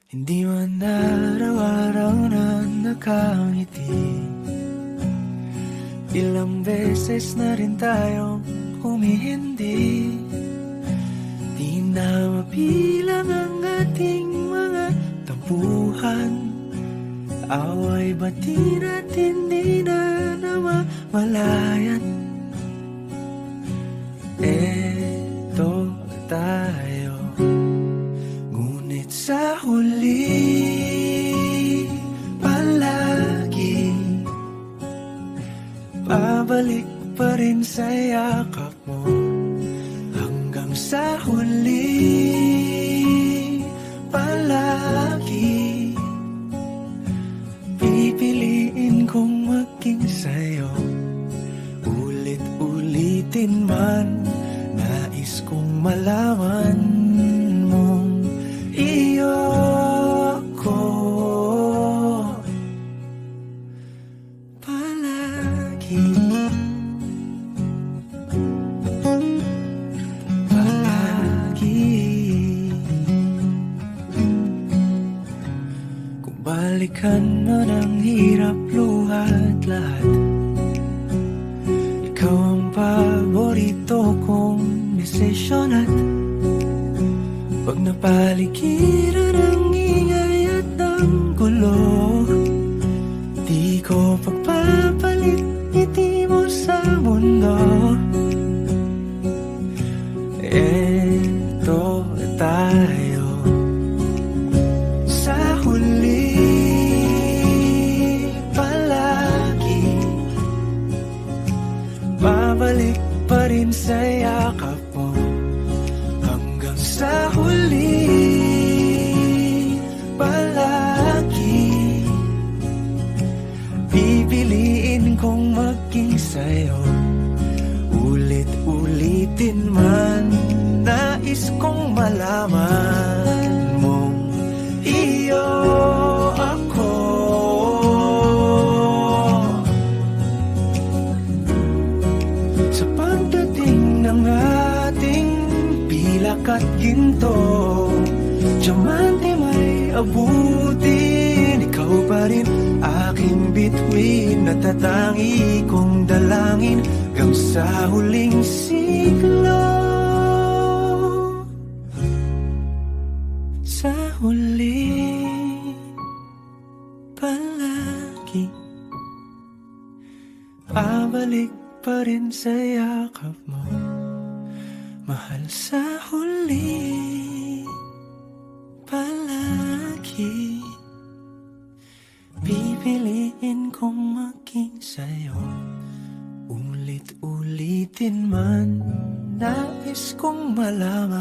Hindi man araw-araw na nakangiti. Ilang beses na rin tayong humihindi. Di na mabilang ang ating mga tampuhan. Away bati natin di na namamalayan. Eto tayo, ngunit sa huli palagi babalik pa rin sa yakap mo. Hanggang sa huli palagi pipiliin kong maging sa'yo. Ulit-ulitin man, nais kong malaman mong iyo ako palagi. Palagi. Kung balikan man ang hirap, luha at lahat, ikaw ang paborito kong desisyon. At pag napaligiran ang ingay at ang gulo, di ko pagpapalit ngiti mo sa mundo. Eto tayo, sa huli palagi babalik pa rin sa yakap mo. Hanggang sa huli palagi pipiliin kong maging sa'yo. Ulit-ulitin man, nais kong malaman mong iyo ako. Sa pagdating ng ating pilak at ginto, diamante may abutin, ikaw pa rin aking bituin. Natatangi kong dalangin hanggang sa huling siglo. Sa huli palagi babalik pa rin sa yakap mo, mahal. Sa huli palagi pipiliin kong maging sa'yo. Ulit-ulitin man, nais kong malaman